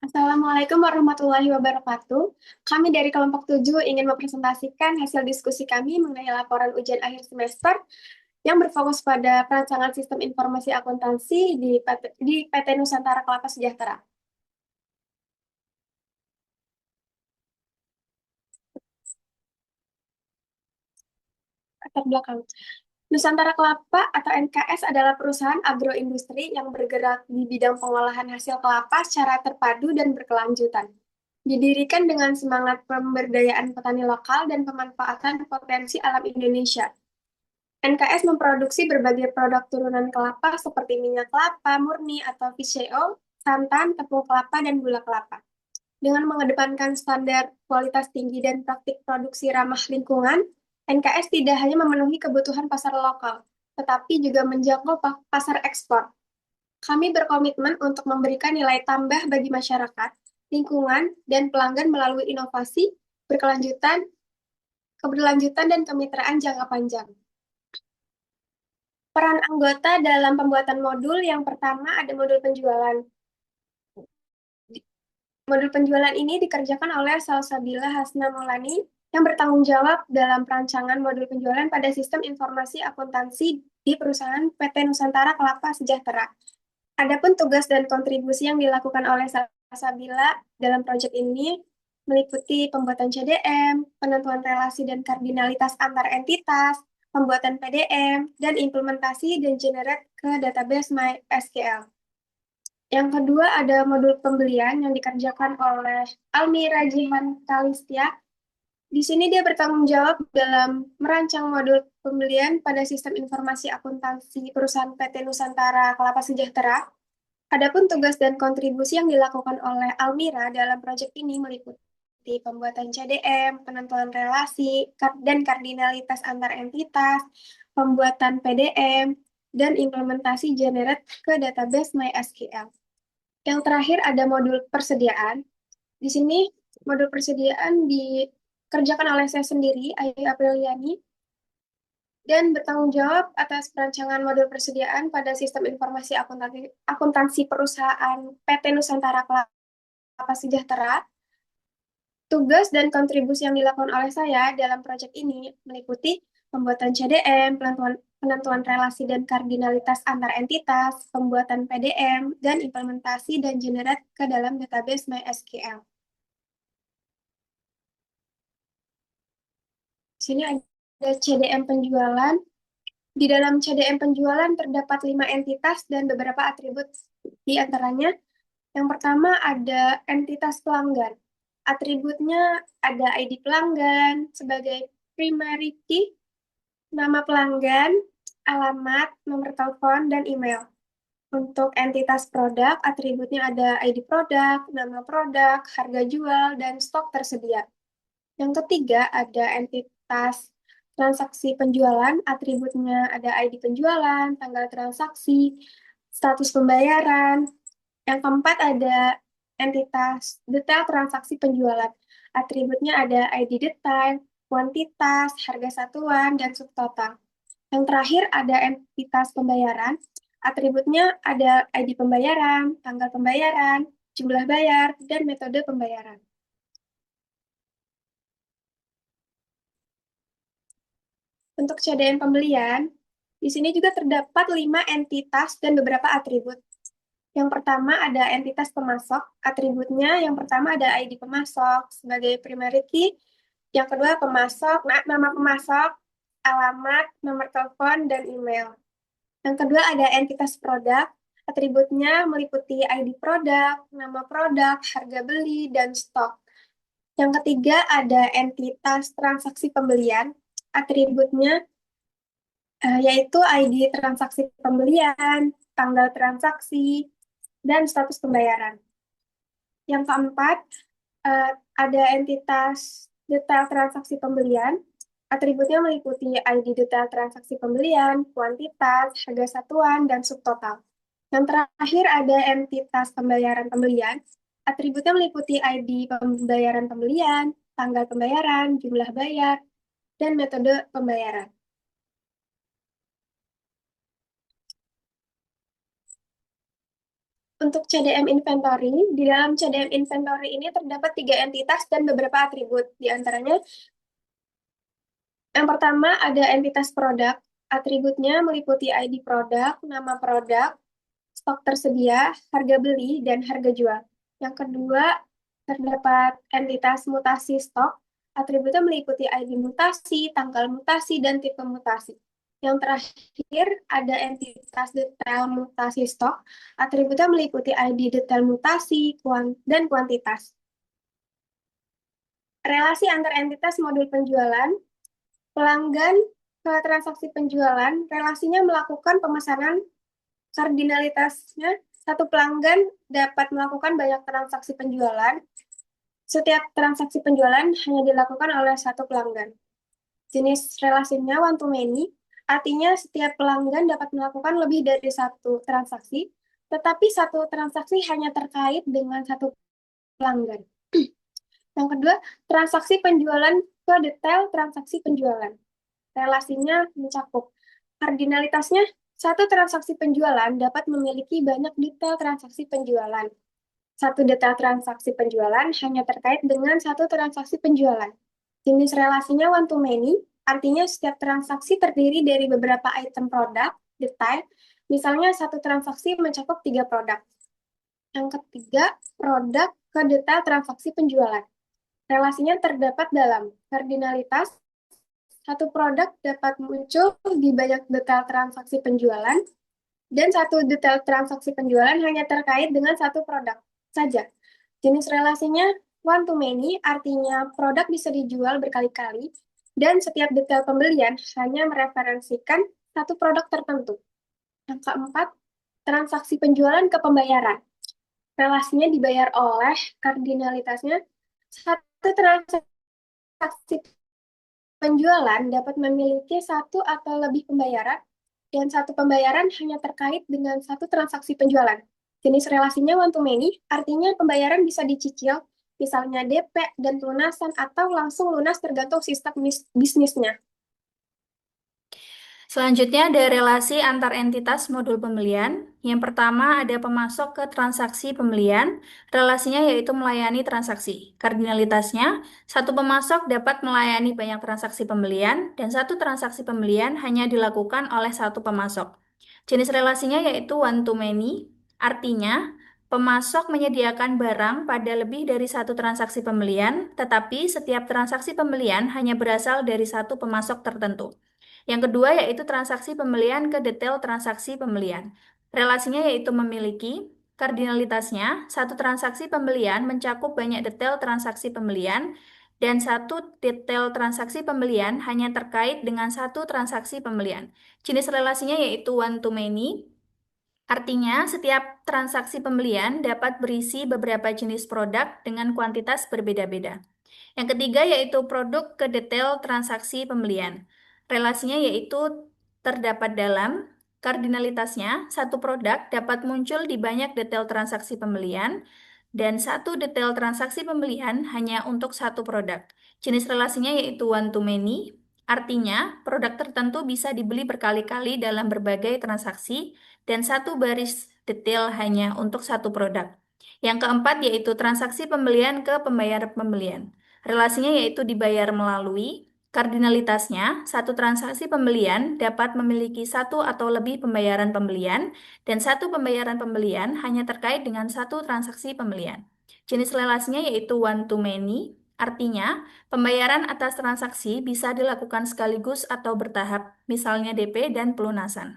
Assalamualaikum warahmatullahi wabarakatuh. Kami dari kelompok 7 ingin mempresentasikan hasil diskusi kami mengenai laporan ujian akhir semester yang berfokus pada perancangan sistem informasi akuntansi di PT Nusantara Kelapa Sejahtera. Latar belakang. Nusantara Kelapa atau NKS adalah perusahaan agroindustri yang bergerak di bidang pengolahan hasil kelapa secara terpadu dan berkelanjutan. Didirikan dengan semangat pemberdayaan petani lokal dan pemanfaatan potensi alam Indonesia. NKS memproduksi berbagai produk turunan kelapa seperti minyak kelapa murni atau fish oil, santan, tepung kelapa, dan gula kelapa. Dengan mengedepankan standar kualitas tinggi dan praktik produksi ramah lingkungan, NKS tidak hanya memenuhi kebutuhan pasar lokal, tetapi juga menjangkau pasar ekspor. Kami berkomitmen untuk memberikan nilai tambah bagi masyarakat, lingkungan, dan pelanggan melalui inovasi, keberlanjutan, dan kemitraan jangka panjang. Peran anggota dalam pembuatan modul yang pertama ada modul penjualan. Modul penjualan ini dikerjakan oleh Salsabila Hasna Maulani yang bertanggung jawab dalam perancangan modul penjualan pada sistem informasi akuntansi di perusahaan PT Nusantara Kelapa Sejahtera. Adapun tugas dan kontribusi yang dilakukan oleh Salsabila dalam proyek ini meliputi pembuatan CDM, penentuan relasi dan kardinalitas antar entitas, pembuatan PDM, dan implementasi dan generate ke database MySQL. Yang kedua ada modul pembelian yang dikerjakan oleh Almira Jihan Kalistia. Di sini dia bertanggung jawab dalam merancang modul pembelian pada sistem informasi akuntansi perusahaan PT Nusantara Kelapa Sejahtera. Adapun tugas dan kontribusi yang dilakukan oleh Almira dalam proyek ini meliputi pembuatan CDM, penentuan relasi, dan kardinalitas antar entitas, pembuatan PDM, dan implementasi generate ke database MySQL. Yang terakhir ada modul persediaan. Di sini modul persediaan dikerjakan oleh saya sendiri, Ayu Apriliani, dan bertanggung jawab atas perancangan modul persediaan pada sistem informasi akuntansi perusahaan PT Nusantara Kelapa Sejahtera. Tugas dan kontribusi yang dilakukan oleh saya dalam proyek ini meliputi pembuatan CDM, penentuan relasi dan kardinalitas antar entitas, pembuatan PDM, dan implementasi dan generate ke dalam database MySQL. Di sini ada CDM penjualan. Di dalam CDM penjualan terdapat 5 entitas dan beberapa atribut. Di antaranya, yang pertama ada entitas pelanggan. Atributnya ada ID pelanggan sebagai primary key, nama pelanggan, alamat, nomor telepon, dan email. Untuk entitas produk, atributnya ada ID produk, nama produk, harga jual, dan stok tersedia. Yang ketiga, ada entitas transaksi penjualan, atributnya ada ID penjualan, tanggal transaksi, status pembayaran. Yang keempat, ada entitas detail transaksi penjualan. Atributnya ada ID detail, kuantitas, harga satuan, dan subtotal. Yang terakhir, ada entitas pembayaran. Atributnya ada ID pembayaran, tanggal pembayaran, jumlah bayar, dan metode pembayaran. Untuk CDM pembelian, di sini juga terdapat 5 entitas dan beberapa atribut. Yang pertama ada entitas pemasok, atributnya yang pertama ada ID pemasok sebagai primary key, yang kedua pemasok, nama pemasok, alamat, nomor telepon, dan email. Yang kedua ada entitas produk, atributnya meliputi ID produk, nama produk, harga beli, dan stok. Yang ketiga ada entitas transaksi pembelian, atributnya yaitu ID transaksi pembelian, tanggal transaksi, dan status pembayaran. Yang keempat, ada entitas detail transaksi pembelian. Atributnya meliputi ID detail transaksi pembelian, kuantitas, harga satuan, dan subtotal. Yang terakhir ada entitas pembayaran pembelian. Atributnya meliputi ID pembayaran pembelian, tanggal pembayaran, jumlah bayar, dan metode pembayaran. Untuk CDM inventory, di dalam CDM inventory ini terdapat 3 entitas dan beberapa atribut. Di antaranya, yang pertama ada entitas produk. Atributnya meliputi ID produk, nama produk, stok tersedia, harga beli, dan harga jual. Yang kedua, terdapat entitas mutasi stok. Atributnya meliputi ID mutasi, tanggal mutasi, dan tipe mutasi. Yang terakhir, ada entitas detail mutasi stok. Atributnya meliputi ID detail mutasi, dan kuantitas. Relasi antar entitas modul penjualan, pelanggan ke transaksi penjualan, relasinya melakukan pemesanan. Kardinalitasnya, satu pelanggan dapat melakukan banyak transaksi penjualan. Setiap transaksi penjualan hanya dilakukan oleh satu pelanggan. Jenis relasinya one to many, artinya setiap pelanggan dapat melakukan lebih dari satu transaksi, tetapi satu transaksi hanya terkait dengan satu pelanggan. Yang kedua, transaksi penjualan ke detail transaksi penjualan. Relasinya mencakup kardinalitasnya, satu transaksi penjualan dapat memiliki banyak detail transaksi penjualan. Satu detail transaksi penjualan hanya terkait dengan satu transaksi penjualan. Jenis relasinya one to many, artinya setiap transaksi terdiri dari beberapa item produk, detail, misalnya satu transaksi mencakup 3 produk. Yang ketiga, produk ke detail transaksi penjualan. Relasinya terdapat dalam kardinalitas, satu produk dapat muncul di banyak detail transaksi penjualan, dan satu detail transaksi penjualan hanya terkait dengan satu produk saja. Jenis relasinya one to many, artinya produk bisa dijual berkali-kali, dan setiap detail pembelian hanya mereferensikan satu produk tertentu. Yang keempat, transaksi penjualan ke pembayaran. Relasinya dibayar oleh kardinalitasnya, satu transaksi penjualan dapat memiliki satu atau lebih pembayaran, dan satu pembayaran hanya terkait dengan satu transaksi penjualan. Jenis relasinya one to many, artinya pembayaran bisa dicicil, misalnya DP dan pelunasan, atau langsung lunas tergantung sistem bisnisnya. Selanjutnya ada relasi antar entitas modul pembelian. Yang pertama ada pemasok ke transaksi pembelian. Relasinya yaitu melayani transaksi. Kardinalitasnya, satu pemasok dapat melayani banyak transaksi pembelian dan satu transaksi pembelian hanya dilakukan oleh satu pemasok. Jenis relasinya yaitu one to many. Artinya, pemasok menyediakan barang pada lebih dari satu transaksi pembelian, tetapi setiap transaksi pembelian hanya berasal dari satu pemasok tertentu. Yang kedua yaitu transaksi pembelian ke detail transaksi pembelian. Relasinya yaitu memiliki kardinalitasnya, satu transaksi pembelian mencakup banyak detail transaksi pembelian dan satu detail transaksi pembelian hanya terkait dengan satu transaksi pembelian. Jenis relasinya yaitu one to many. Artinya, setiap transaksi pembelian dapat berisi beberapa jenis produk dengan kuantitas berbeda-beda. Yang ketiga yaitu produk ke detail transaksi pembelian. Relasinya yaitu terdapat dalam kardinalitasnya, satu produk dapat muncul di banyak detail transaksi pembelian dan satu detail transaksi pembelian hanya untuk satu produk. Jenis relasinya yaitu one to many. Artinya, produk tertentu bisa dibeli berkali-kali dalam berbagai transaksi dan satu baris detail hanya untuk satu produk. Yang keempat yaitu transaksi pembelian ke pembayar pembelian. Relasinya yaitu dibayar melalui kardinalitasnya, satu transaksi pembelian dapat memiliki satu atau lebih pembayaran pembelian dan satu pembayaran pembelian hanya terkait dengan satu transaksi pembelian. Jenis relasinya yaitu one to many, artinya pembayaran atas transaksi bisa dilakukan sekaligus atau bertahap, misalnya DP dan pelunasan.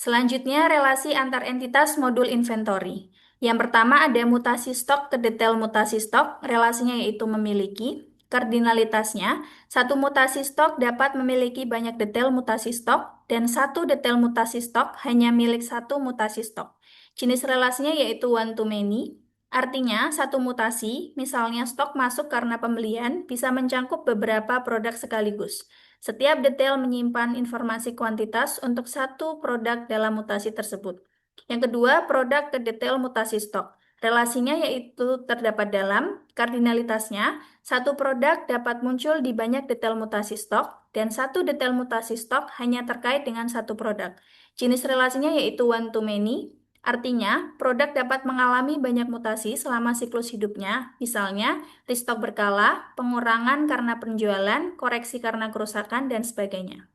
Selanjutnya, relasi antar entitas modul inventory. Yang pertama ada mutasi stok ke detail mutasi stok, relasinya yaitu memiliki. Kardinalitasnya, satu mutasi stok dapat memiliki banyak detail mutasi stok, dan satu detail mutasi stok hanya milik satu mutasi stok. Jenis relasinya yaitu one to many, artinya satu mutasi, misalnya stok masuk karena pembelian, bisa mencakup beberapa produk sekaligus. Setiap detail menyimpan informasi kuantitas untuk satu produk dalam mutasi tersebut. Yang kedua, produk ke detail mutasi stok. Relasinya yaitu terdapat dalam kardinalitasnya, satu produk dapat muncul di banyak detail mutasi stok, dan satu detail mutasi stok hanya terkait dengan satu produk. Jenis relasinya yaitu one to many, artinya produk dapat mengalami banyak mutasi selama siklus hidupnya, misalnya restock berkala, pengurangan karena penjualan, koreksi karena kerusakan, dan sebagainya.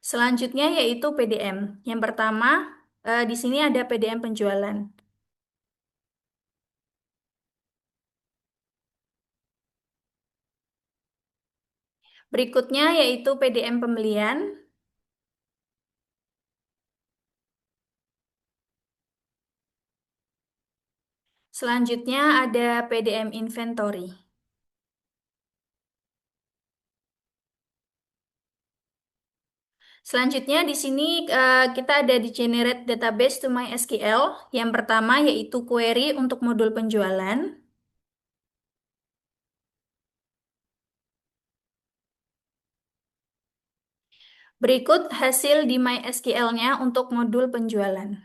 Selanjutnya yaitu PDM. Yang pertama, di sini ada PDM penjualan. Berikutnya yaitu PDM pembelian. Selanjutnya ada PDM inventory. Selanjutnya di sini kita ada di generate database to MySQL. Yang pertama yaitu query untuk modul penjualan. Berikut hasil di MySQL-nya untuk modul penjualan.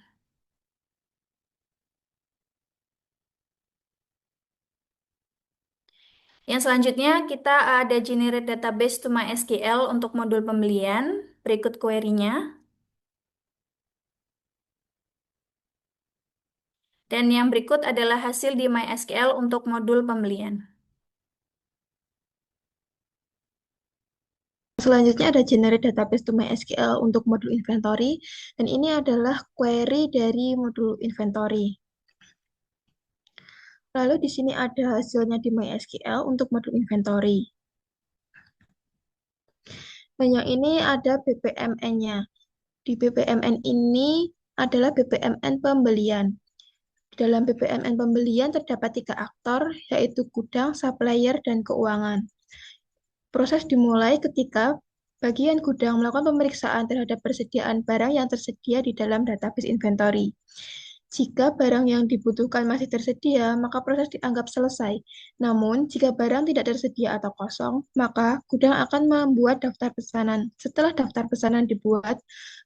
Yang selanjutnya kita ada generate database to MySQL untuk modul pembelian. Berikut query-nya. Dan yang berikut adalah hasil di MySQL untuk modul pembelian. Selanjutnya ada generate database to MySQL untuk modul inventory, dan ini adalah query dari modul inventory. Lalu di sini ada hasilnya di MySQL untuk modul inventory. Dan yang ini ada BPMN-nya. Di BPMN ini adalah BPMN pembelian. Di dalam BPMN pembelian terdapat 3 aktor, yaitu gudang, supplier, dan keuangan. Proses dimulai ketika bagian gudang melakukan pemeriksaan terhadap persediaan barang yang tersedia di dalam database inventory. Jika barang yang dibutuhkan masih tersedia, maka proses dianggap selesai. Namun, jika barang tidak tersedia atau kosong, maka gudang akan membuat daftar pesanan. Setelah daftar pesanan dibuat,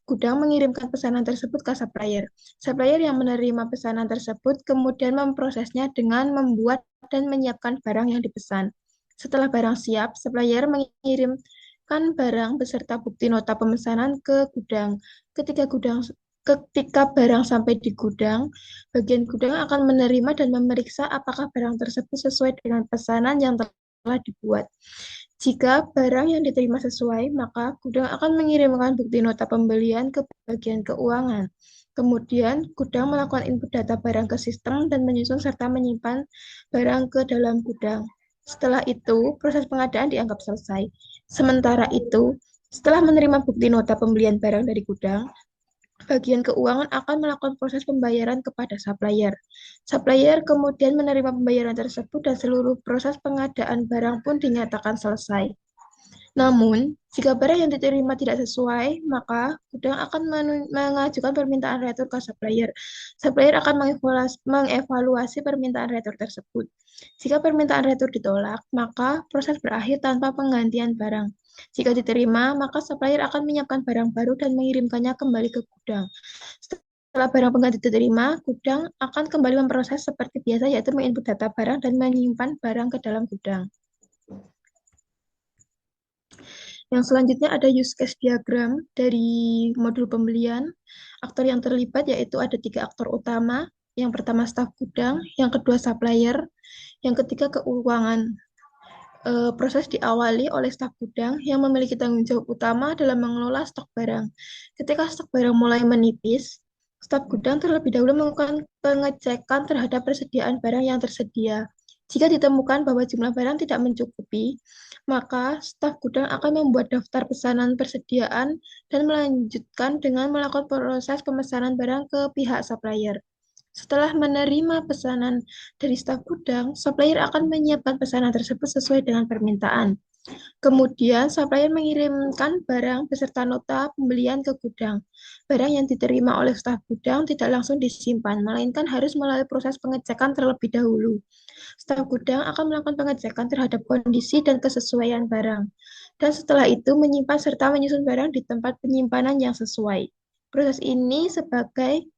gudang mengirimkan pesanan tersebut ke supplier. Supplier yang menerima pesanan tersebut kemudian memprosesnya dengan membuat dan menyiapkan barang yang dipesan. Setelah barang siap, supplier mengirimkan barang beserta bukti nota pemesanan ke gudang. Ketika barang sampai di gudang, bagian gudang akan menerima dan memeriksa apakah barang tersebut sesuai dengan pesanan yang telah dibuat. Jika barang yang diterima sesuai, maka gudang akan mengirimkan bukti nota pembelian ke bagian keuangan. Kemudian, gudang melakukan input data barang ke sistem dan menyusun serta menyimpan barang ke dalam gudang. Setelah itu, proses pengadaan dianggap selesai. Sementara itu, setelah menerima bukti nota pembelian barang dari gudang, bagian keuangan akan melakukan proses pembayaran kepada supplier. Supplier kemudian menerima pembayaran tersebut dan seluruh proses pengadaan barang pun dinyatakan selesai. Namun, jika barang yang diterima tidak sesuai, maka gudang akan mengajukan permintaan retur ke supplier. Supplier akan mengevaluasi permintaan retur tersebut. Jika permintaan retur ditolak, maka proses berakhir tanpa penggantian barang. Jika diterima, maka supplier akan menyiapkan barang baru dan mengirimkannya kembali ke gudang. Setelah barang pengganti diterima, gudang akan kembali memproses seperti biasa, yaitu menginput data barang dan menyimpan barang ke dalam gudang. Yang selanjutnya ada use case diagram dari modul pembelian. Aktor yang terlibat yaitu ada 3 aktor utama. Yang pertama staf gudang, yang kedua supplier, yang ketiga keuangan. Proses diawali oleh staf gudang yang memiliki tanggung jawab utama dalam mengelola stok barang. Ketika stok barang mulai menipis, staf gudang terlebih dahulu melakukan pengecekan terhadap persediaan barang yang tersedia. Jika ditemukan bahwa jumlah barang tidak mencukupi, maka staf gudang akan membuat daftar pesanan persediaan dan melanjutkan dengan melakukan proses pemesanan barang ke pihak supplier. Setelah menerima pesanan dari staf gudang, supplier akan menyiapkan pesanan tersebut sesuai dengan permintaan. Kemudian, supplier mengirimkan barang beserta nota pembelian ke gudang. Barang yang diterima oleh staf gudang tidak langsung disimpan, melainkan harus melalui proses pengecekan terlebih dahulu. Staf gudang akan melakukan pengecekan terhadap kondisi dan kesesuaian barang. Dan setelah itu menyimpan serta menyusun barang di tempat penyimpanan yang sesuai. Proses ini sebagai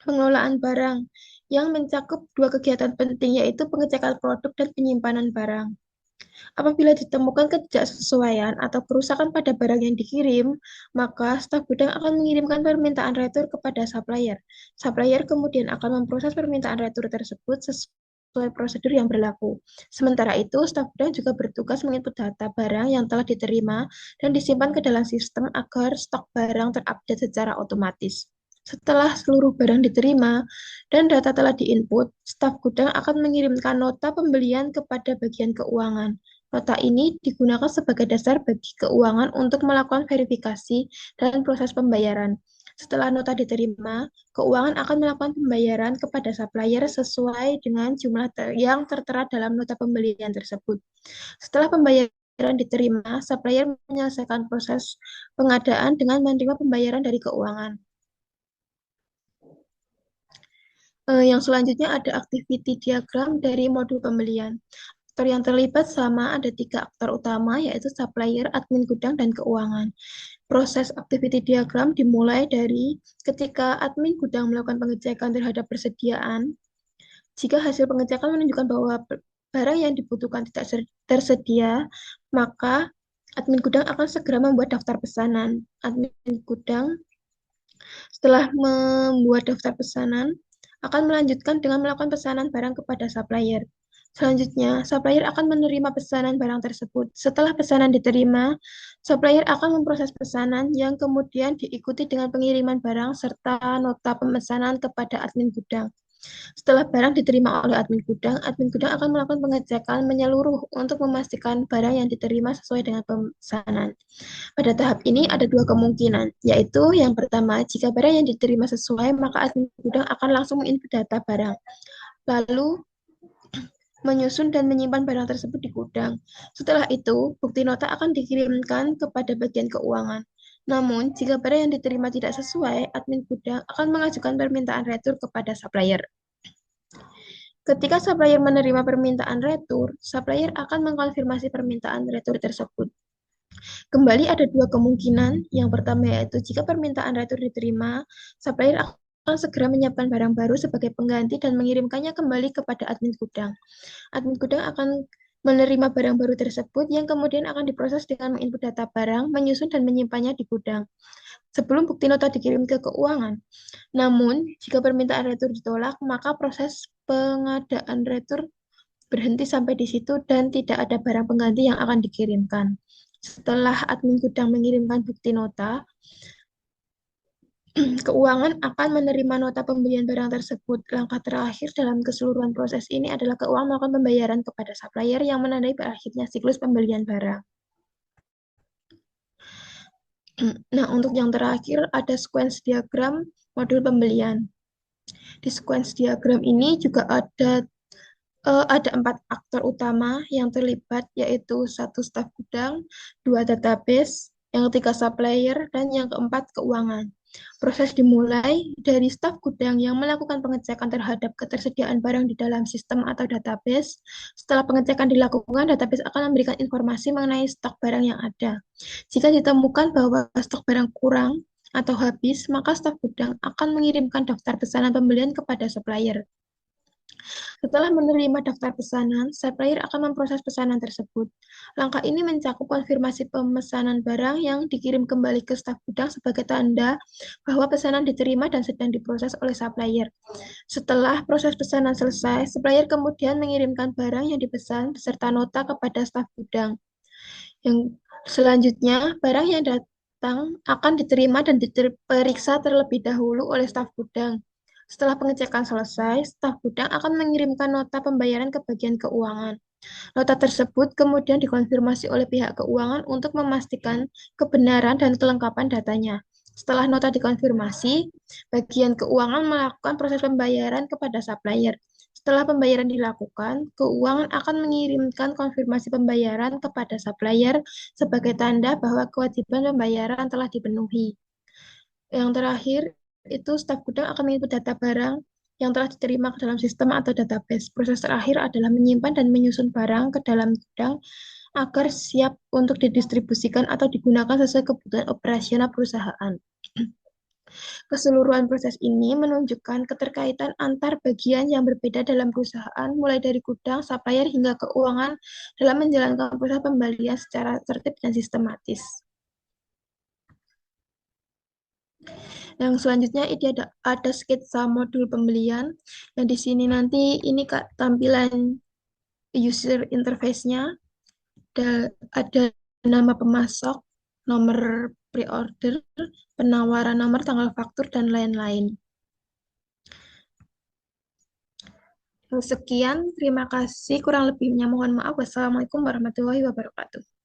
pengelolaan barang yang mencakup dua kegiatan penting, yaitu pengecekan produk dan penyimpanan barang. Apabila ditemukan ketidaksesuaian atau kerusakan pada barang yang dikirim, maka staf gudang akan mengirimkan permintaan retur kepada supplier. Supplier kemudian akan memproses permintaan retur tersebut sesuai prosedur yang berlaku. Sementara itu, staf gudang juga bertugas menginput data barang yang telah diterima dan disimpan ke dalam sistem agar stok barang terupdate secara otomatis. Setelah seluruh barang diterima dan data telah diinput, staf gudang akan mengirimkan nota pembelian kepada bagian keuangan. Nota ini digunakan sebagai dasar bagi keuangan untuk melakukan verifikasi dan proses pembayaran. Setelah nota diterima, keuangan akan melakukan pembayaran kepada supplier sesuai dengan jumlah yang tertera dalam nota pembelian tersebut. Setelah pembayaran diterima, supplier menyelesaikan proses pengadaan dengan menerima pembayaran dari keuangan. Yang selanjutnya ada activity diagram dari modul pembelian. Aktor yang terlibat sama ada 3 aktor utama, yaitu supplier, admin gudang, dan keuangan. Proses activity diagram dimulai dari ketika admin gudang melakukan pengecekan terhadap persediaan. Jika hasil pengecekan menunjukkan bahwa barang yang dibutuhkan tidak tersedia, maka admin gudang akan segera membuat daftar pesanan. Admin gudang setelah membuat daftar pesanan, akan melanjutkan dengan melakukan pesanan barang kepada supplier. Selanjutnya, supplier akan menerima pesanan barang tersebut. Setelah pesanan diterima, supplier akan memproses pesanan yang kemudian diikuti dengan pengiriman barang serta nota pemesanan kepada admin gudang. Setelah barang diterima oleh admin gudang akan melakukan pengecekan menyeluruh untuk memastikan barang yang diterima sesuai dengan pesanan. Pada tahap ini ada 2 kemungkinan, yaitu yang pertama, jika barang yang diterima sesuai, maka admin gudang akan langsung menginput data barang, lalu menyusun dan menyimpan barang tersebut di gudang. Setelah itu, bukti nota akan dikirimkan kepada bagian keuangan. Namun, jika barang yang diterima tidak sesuai, admin gudang akan mengajukan permintaan retur kepada supplier. Ketika supplier menerima permintaan retur, supplier akan mengkonfirmasi permintaan retur tersebut. Kembali ada 2 kemungkinan. Yang pertama yaitu jika permintaan retur diterima, supplier akan segera menyiapkan barang baru sebagai pengganti dan mengirimkannya kembali kepada admin gudang. Admin gudang akan menerima barang baru tersebut yang kemudian akan diproses dengan menginput data barang, menyusun dan menyimpannya di gudang sebelum bukti nota dikirim ke keuangan. Namun, jika permintaan retur ditolak, maka proses pengadaan retur berhenti sampai di situ dan tidak ada barang pengganti yang akan dikirimkan. Setelah admin gudang mengirimkan bukti nota, keuangan akan menerima nota pembelian barang tersebut. Langkah terakhir dalam keseluruhan proses ini adalah keuangan melakukan pembayaran kepada supplier yang menandai berakhirnya siklus pembelian barang. Nah, untuk yang terakhir ada sequence diagram modul pembelian. Di sequence diagram ini juga ada 4 aktor utama yang terlibat, yaitu 1 staf gudang, 2 database, yang ketiga supplier, dan yang keempat keuangan. Proses dimulai dari staf gudang yang melakukan pengecekan terhadap ketersediaan barang di dalam sistem atau database. Setelah pengecekan dilakukan, database akan memberikan informasi mengenai stok barang yang ada. Jika ditemukan bahwa stok barang kurang atau habis, maka staf gudang akan mengirimkan daftar pesanan pembelian kepada supplier. Setelah menerima daftar pesanan, supplier akan memproses pesanan tersebut. Langkah ini mencakup konfirmasi pemesanan barang yang dikirim kembali ke staf gudang sebagai tanda bahwa pesanan diterima dan sedang diproses oleh supplier. Setelah proses pesanan selesai, supplier kemudian mengirimkan barang yang dipesan beserta nota kepada staf gudang. Yang selanjutnya, barang yang datang akan diterima dan diperiksa terlebih dahulu oleh staf gudang. Setelah pengecekan selesai, staf gudang akan mengirimkan nota pembayaran ke bagian keuangan. Nota tersebut kemudian dikonfirmasi oleh pihak keuangan untuk memastikan kebenaran dan kelengkapan datanya. Setelah nota dikonfirmasi, bagian keuangan melakukan proses pembayaran kepada supplier. Setelah pembayaran dilakukan, keuangan akan mengirimkan konfirmasi pembayaran kepada supplier sebagai tanda bahwa kewajiban pembayaran telah dipenuhi. Yang terakhir, itu staf gudang akan menginput data barang yang telah diterima ke dalam sistem atau database. Proses terakhir adalah menyimpan dan menyusun barang ke dalam gudang agar siap untuk didistribusikan atau digunakan sesuai kebutuhan operasional perusahaan. Keseluruhan proses ini menunjukkan keterkaitan antar bagian yang berbeda dalam perusahaan, mulai dari gudang, supplier, hingga keuangan dalam menjalankan proses pembelian secara tertib dan sistematis. Yang selanjutnya ini ada sketsa modul pembelian. Yang di sini nanti ini Kak tampilan user interface-nya. Ada nama pemasok, nomor pre-order, penawaran nomor, tanggal faktur, dan lain-lain. Sekian, terima kasih. Kurang lebihnya mohon maaf. Wassalamualaikum warahmatullahi wabarakatuh.